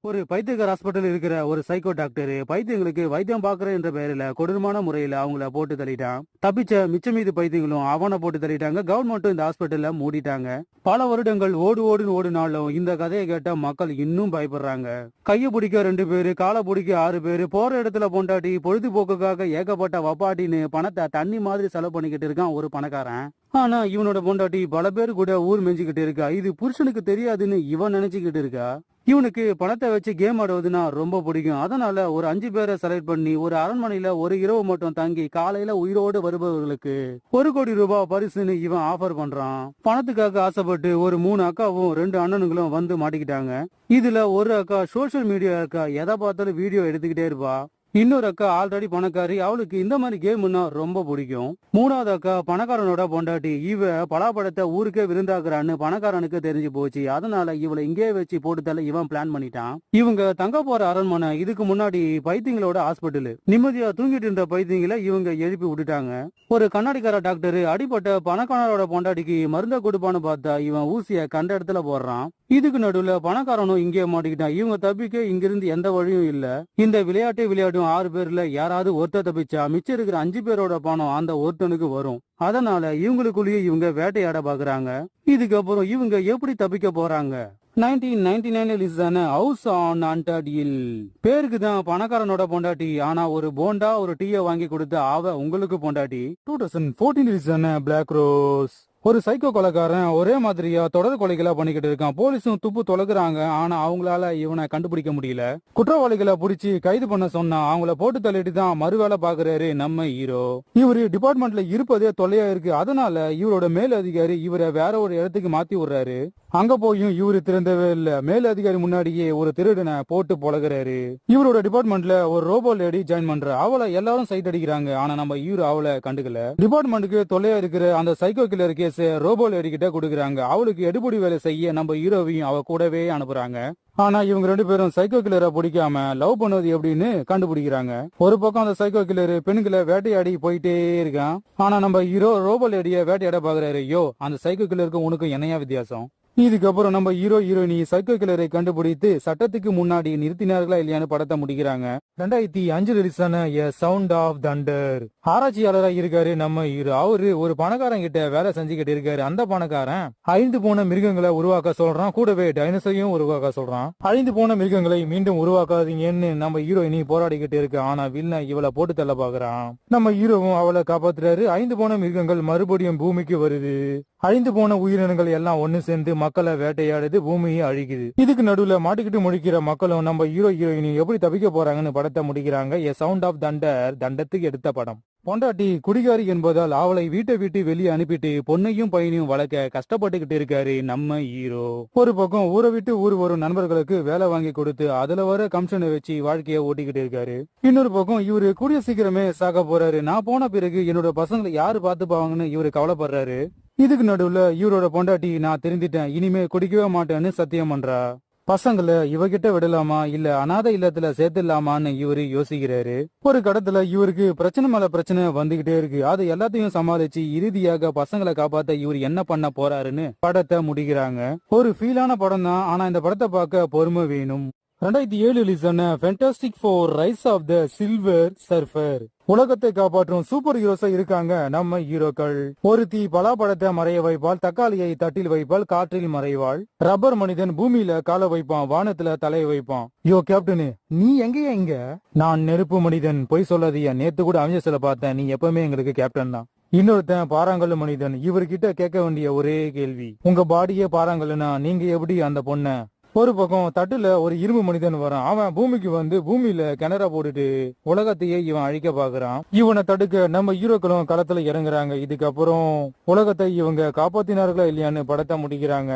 ஒரு பைத்தியக்கார ஹாஸ்பிட்டல் இருக்கிற ஒரு சைக்கோ டாக்டர் பைத்தியங்களுக்கு வைத்தியம் பாக்குற என்ற பெயரில் கொடூரமான முறையில அவங்கள போட்டு தள்ளிட்டான். தப்பிச்ச மிச்ச மீது பைத்தியங்களும் அவனை போட்டு தள்ளிட்டாங்க. கவர்மெண்ட்டும் இந்த ஹாஸ்பிட்டல்ல மூடிட்டாங்க. பல வருடங்கள் ஓடுன்னு ஓடினாலும் இந்த கதையை கேட்ட மக்கள் இன்னும் பயப்படுறாங்க. கையை பிடிக்க 2 பேரு, காலை பிடிக்க 6 பேரு, போற இடத்துல பொண்டாட்டி, பொழுதுபோக்குக்காக ஏகப்பட்ட வப்பாட்டின்னு பணத்தை தண்ணி மாதிரி செலவு பண்ணிக்கிட்டு இருக்கான் ஒரு பணக்காரன். ஆனா இவனோட பொண்டாட்டி பல பேர் கூட ஊர் மெஞ்சுக்கிட்டு இருக்கா. இது புருஷனுக்கு தெரியாதுன்னு இவன் நினைச்சுக்கிட்டு இருக்கா. இவனுக்கு பணத்தை வச்சு கேம் ஆடுவதுன்னா ரொம்ப பிடிக்கும். அதனால ஒரு 5 பேரை செலக்ட் பண்ணி ஒரு அரண்மனையில ஒரு இரவு மட்டும் தங்கி காலையில உயிரோடு வருபவர்களுக்கு 1 கோடி ரூபாய் பரிசுன்னு இவன் ஆஃபர் பண்றான். பணத்துக்காக ஆசைப்பட்டு ஒரு 3 அக்காவும் 2 அண்ணனுங்களும் வந்து மாட்டிக்கிட்டாங்க. இதுல ஒரு அக்கா சோசியல் மீடியா அக்கா, எதை பார்த்தாலும் வீடியோ எடுத்துக்கிட்டே இருப்பா. இன்னொரு அக்கா ஆல்ரெடி பணக்காரி, அவளுக்கு இந்த மாதிரி கேம்னா ரொம்ப பிடிக்கும். 3வது அக்கா பணக்காரனோட பொண்டாட்டி. இவ பலாப்பழத்தை ஊருக்கே விருந்தாக்குறான்னு பணக்காரனுக்கு தெரிஞ்சு போச்சு. அதனால இவளை இங்கே வச்சு போட்டுதல இவன் பிளான் பண்ணிட்டான். இவங்க தங்க போற அரண்மனை. இதுக்கு முன்னாடி பைத்தியங்களோட ஹாஸ்பிட்டல். நிம்மதியா தூங்கிட்டு இருந்த பைத்தியங்களை இவங்க எழுப்பி விட்டுட்டாங்க. ஒரு கண்ணாடிக்கார டாக்டர் அடிப்பட்ட பணக்காரனோட பொண்டாட்டிக்கு மருந்த கொடுப்பான்னு பார்த்தா இவன் ஊசிய கண்ட இடத்துல போடுறான். இதுக்கு நடுவுல பணக்காரனும் இங்கே மாட்டிக்கிட்டான். இவங்க தப்பிக்க இங்கிருந்து எந்த வழியும் இல்ல. இந்த விளையாட்டும் 6 பேர்ல யாராவது ஒருத்தர் தப்பிச்சா மிச்சம் இருக்கிற 5 பேரோட பணம் அந்த ஒருத்தனுக்கு வரும். அதனால இவங்களுக்குள்ளேயே இவங்க வேட்டையாட பாக்குறாங்க. இதுக்கப்புறம் இவங்க எப்படி தப்பிக்க போறாங்க? 1999 ரிலீஸான ஹவுஸ் ஆன் ஹாண்டட் ஹில். பேருக்கு தான் பணக்காரனோட பொண்டாட்டி, ஆனா ஒரு போண்டா ஒரு டீயை வாங்கி கொடுத்த அவ உங்களுக்கு பொண்டாட்டி. 2014 ரிலீஸான பிளாக் ரோஸ். ஒரு சைக்கோ கொலைக்காரன் ஒரே மாதிரியா தொடர் கொலைகளா பண்ணிக்கிட்டு இருக்கான். போலீஸும் துப்பு தொலைகிறாங்க, ஆனா அவங்களால இவனை கண்டுபிடிக்க முடியல. குற்றவாளிகளை பிடிச்சி கைது பண்ண சொன்னா அவங்கள போட்டு தள்ளிட்டு தான் மறுவேளை பாக்குறாரு நம்ம ஹீரோ. இவரு டிபார்ட்மெண்ட்ல இருப்பதே தொல்லையா இருக்கு. அதனால இவரோட மேல் அதிகாரி இவரை வேற ஒரு இடத்துக்கு மாத்தி விடுறாரு. அங்க போயும் இவரு திறந்தவே இல்ல. மேல் அதிகாரி முன்னாடியே ஒரு திருடனை போட்டு பொழகுறாரு. இவரோட டிபார்ட்மெண்ட்ல ஒரு ரோபோ லேடி ஜாயின் பண்ற. அவளை எல்லாரும் சைட் அடிக்கிறாங்க, ஆனா நம்ம ஹீரோ அவளை கண்டுக்கல. டிபார்ட்மெண்ட்டுக்கு தொல்லையா இருக்கிற அந்த psycho killer case robo lady கிட்ட கொடுக்குறாங்க. அவளுக்கு எடுபடி வேலை செய்ய நம்ம ஹீரோவையும் அவ கூடவே அனுப்புறாங்க. ஆனா இவங்க 2 பேரும் சைக்கோ கில்லரை பிடிக்காம லவ் பண்ணது எப்படின்னு கண்டுபிடிக்கிறாங்க. ஒரு பக்கம் அந்த சைக்கோ கில்லர் பெண்களை வேட்டையாடி போயிட்டே இருக்கான். ஆனா நம்ம ஹீரோ ரோபோ லேடிய வேட்டையாட பாக்குறாரு. யோ, அந்த சைக்கோ கில்லருக்கும் உனக்கும் என்னையா வித்தியாசம்? இதுக்கப்புறம் நம்ம ஹீரோயினி சைக்கோ கில்லரை கண்டுபிடித்து சட்டத்துக்கு முன்னாடி நிறுத்தினார்களா இல்லையான்னு படத்தை முடிக்கிறாங்க. 2005 ரிலீஸான எ சவுண்ட் ஆஃப் தண்டர். ஆராய்ச்சியாளரா இருக்காரு நம்ம ஹீரோ. அவரு ஒரு பணக்காரன் கிட்ட வேலை செஞ்சுக்கிட்டு இருக்காரு. அந்த பணக்காரன் அழிந்து போன மிருகங்களை உருவாக்க சொல்றான், கூடவே டைனோசரையும் உருவாக்க சொல்றான். அழிந்து போன மிருகங்களை மீண்டும் உருவாக்காதீங்கன்னு நம்ம ஹீரோயினி போராடிக்கிட்டு இருக்கு. ஆனா வில்ல இவளை போட்டு தள்ள பாக்குறான். நம்ம ஹீரோவும் அவளை காப்பாத்துறாரு. அழிந்து போன மிருகங்கள் மறுபடியும் பூமிக்கு வருது. அழிந்து போன உயிரினங்கள் எல்லாம் ஒண்ணு சேர்ந்து மக்களை வேட்டையாடுது, பூமியை அழிக்குது. இதுக்கு நடுவுல மாட்டிக்கிட்டு முடிக்கிற மக்களும் நம்ம ஹீரோயினி எப்படி தப்பிக்க போறாங்கன்னு படத்தை முடிக்கிறாங்க. எ சவுண்ட் ஆஃப் தண்டர் தண்டத்துக்கு எடுத்த படம். பொண்டாட்டி குடிகாரி என்பதால் அவளை வீட்டை விட்டு வெளியே அனுப்பிட்டு பொண்ணையும் பையனையும் வளர்க்க கஷ்டப்பட்டுக்கிட்டு இருக்காரு நம்ம ஹீரோ. ஒரு பக்கம் ஊரை விட்டு ஊர் வரும் நண்பர்களுக்கு வேலை வாங்கி கொடுத்து அதுல வர கமிஷனை வச்சு வாழ்க்கைய ஓட்டிக்கிட்டு இருக்காரு. இன்னொரு பக்கம் இவரு கூடிய சீக்கிரமே சாக போறாரு. நான் போன பிறகு என்னோட பசங்களை யாரு பாத்துப்பாங்கன்னு இவரு கவலைப்படுறாரு. இதுக்கு நடுவுல இவரோட பொண்டாட்டி நான் தெரிஞ்சிட்டேன், இனிமே குடிக்கவே மாட்டேன்னு சத்தியம் பண்றா. பசங்களை இவகிட்ட விடலாமா இல்ல அநாத இல்லத்துல சேர்த்துடலாமான்னு இவரு யோசிக்கிறாரு. ஒரு கடத்துல இவருக்கு பிரச்சனை மேல பிரச்சனை வந்துகிட்டே இருக்கு. அது எல்லாத்தையும் சமாளிச்சு இறுதியாக பசங்களை காப்பாத்த இவர் என்ன பண்ண போறாருன்னு படத்தை முடிக்கிறாங்க. ஒரு ஃபீலான படம் தான், ஆனா இந்த படத்தை பார்க்க பொறுமை வேணும். 2007 ரிலீஸான fantastic four rise of the silver surfer. உலகத்தை காப்பாற்றும் சூப்பர் ஹீரோஸா இருக்காங்க நம்ம ஹீரோக்கள். ஒருத்தி பலாப்பழத்தை மறைய வைப்பாள், தக்காளியை தட்டில் வைப்பாள், காற்றில் மறைவாள். ரப்பர் மனிதன் பூமியில கால வைப்பான், வானத்துல தலையை வைப்பான். யோ கேப்டனு, நீ எங்கேயா இங்க? நான் நெருப்பு மனிதன், பொய் சொல்லாதியா, நேத்து கூட அவஞ்சல பார்த்தேன், நீ எப்பவுமே எங்களுக்கு கேப்டன் தான். இன்னொருத்தன் பாறாங்கல் மனிதன். இவர்கிட்ட கேட்க வேண்டிய ஒரே கேள்வி, உங்க பாடியே பாறாங்கல்னா நீங்க எப்படி அந்த பொண்ண? ஒரு பக்கம் தட்டுல ஒரு இரும்பு மனிதன் வரான். அவன் பூமிக்கு வந்து பூமியில கிணற போட்டுட்டு உலகத்தையே இவன் அழிக்க பாக்குறான். இவனை தடுக்க நம்ம ஹீரோக்களும் களத்துல இறங்குறாங்க. இதுக்கப்புறம் உலகத்தை இவங்க காப்பாத்தினார்களா இல்லையான்னு படத்தை முடிக்கிறாங்க.